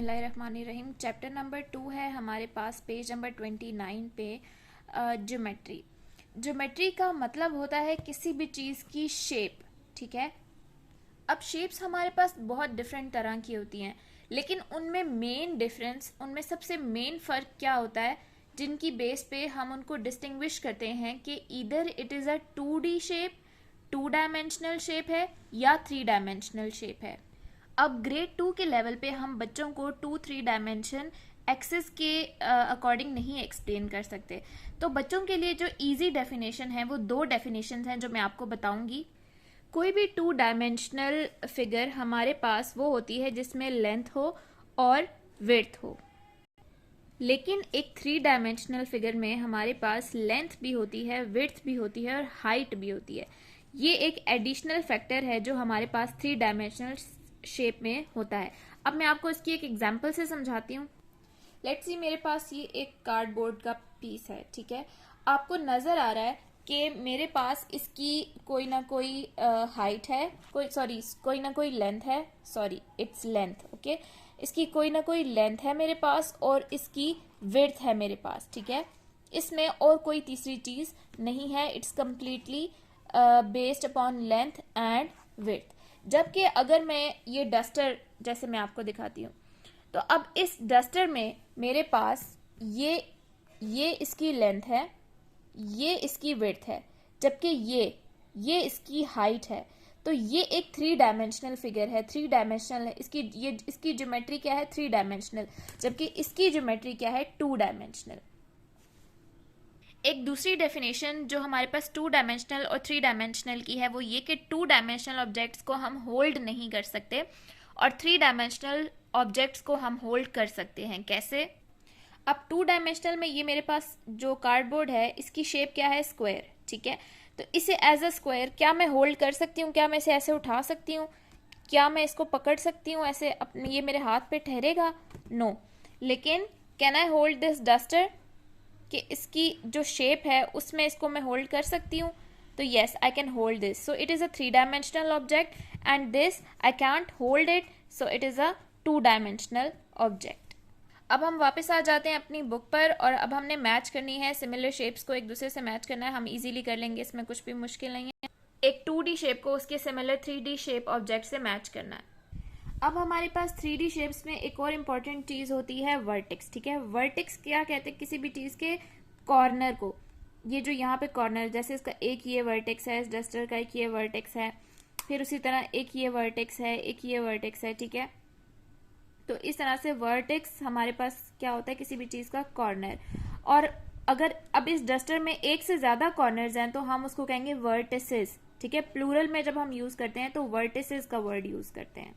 बिस्मिल्लाहिर्रहमानिर्रहीम। Chapter number 2 है हमारे पास, पेज नंबर 29 पे ज्योमेट्री। ज्योमेट्री का मतलब होता है किसी भी चीज़ की शेप, ठीक है। अब शेप्स हमारे पास बहुत डिफरेंट तरह की होती हैं, लेकिन उनमें मेन डिफरेंस, उनमें सबसे मेन फ़र्क क्या होता है, जिनकी बेस पे हम उनको डिस्टिंग्विश करते हैं कि either it is a 2D shape, 2 dimensional shape है, या 3 डायमेंशनल शेप है। अब ग्रेड 2 के लेवल पे हम बच्चों को 2-3 डायमेंशन एक्सेस के अकॉर्डिंग नहीं एक्सप्लेन कर सकते। तो बच्चों के लिए जो इजी डेफिनेशन है वो 2 डेफिनेशन हैं जो मैं आपको बताऊंगी। कोई भी 2 डायमेंशनल फिगर हमारे पास वो होती है जिसमें लेंथ हो और विड्थ हो, लेकिन एक 3 डायमेंशनल फिगर में हमारे पास लेंथ भी होती है, विड्थ भी होती है और हाइट भी होती है। ये एक एडिशनल फैक्टर है जो हमारे पास 3 डायमेंशनल शेप में होता है। अब मैं आपको इसकी एक एग्जांपल से समझाती हूँ। लेट्स सी मेरे पास ये एक कार्डबोर्ड का पीस है, ठीक है। आपको नजर आ रहा है कि मेरे पास इसकी कोई ना कोई हाइट है, कोई ना कोई लेंथ है, इट्स लेंथ, ओके। इसकी कोई ना कोई लेंथ है मेरे पास और इसकी विड्थ है मेरे पास, ठीक है। इसमें और कोई तीसरी चीज नहीं है, it's completely based upon length and width. जबकि अगर मैं ये डस्टर, जैसे मैं आपको दिखाती हूँ, तो अब इस डस्टर में मेरे पास ये इसकी लेंथ है, ये इसकी विड्थ है, जबकि ये इसकी हाइट है। तो ये एक 3 डायमेंशनल फिगर है, 3 डायमेंशनल है। इसकी ज्योमेट्री क्या है? 3 डायमेंशनल, जबकि इसकी ज्योमेट्री क्या है? 2 डायमेंशनल। एक दूसरी डेफिनेशन जो हमारे पास 2 डायमेंशनल और 3 डायमेंशनल की है वो ये कि 2 डायमेंशनल ऑब्जेक्ट्स को हम होल्ड नहीं कर सकते और 3 डायमेंशनल ऑब्जेक्ट्स को हम होल्ड कर सकते हैं। कैसे? अब 2 डायमेंशनल में ये मेरे पास जो कार्डबोर्ड है इसकी शेप क्या है? स्क्वायर, ठीक है। तो इसे एज अ स्क्वायर क्या मैं होल्ड कर सकती हूँ? क्या मैं इसे ऐसे उठा सकती हूँ? क्या मैं इसको पकड़ सकती हूँ ऐसे अपने, ये मेरे हाथ पे ठहरेगा? नो। लेकिन can I hold this duster? कि इसकी जो शेप है उसमें इसको मैं होल्ड कर सकती हूँ। तो yes, I can hold this. So it is a 3 dimensional object and this I can't hold it, so it is a 2 dimensional object. अब हम वापस आ जाते हैं अपनी बुक पर और अब हमने मैच करनी है, सिमिलर शेप्स को एक दूसरे से मैच करना है। हम इजीली कर लेंगे, इसमें कुछ भी मुश्किल नहीं है। एक 2D शेप को उसके सिमिलर 3D शेप ऑब्जेक्ट से मैच करना है। अब हमारे पास 3D शेप्स में एक और इम्पॉर्टेंट चीज होती है वर्टेक्स, ठीक है। वर्टेक्स क्या कहते हैं? किसी भी चीज के कॉर्नर को। ये जो यहाँ पे कॉर्नर, जैसे इसका एक ये वर्टेक्स है, इस डस्टर का एक ये वर्टेक्स है, फिर उसी तरह एक ये वर्टेक्स है, एक ये वर्टेक्स है, ठीक है। तो इस तरह से वर्टेक्स हमारे पास क्या होता है? किसी भी चीज का कॉर्नर। और अगर अब इस डस्टर में एक से ज्यादा कॉर्नर्स हैं तो हम उसको कहेंगे वर्टिसेस, ठीक है। प्लूरल में जब हम यूज करते हैं तो वर्टिसेस का वर्ड यूज करते हैं।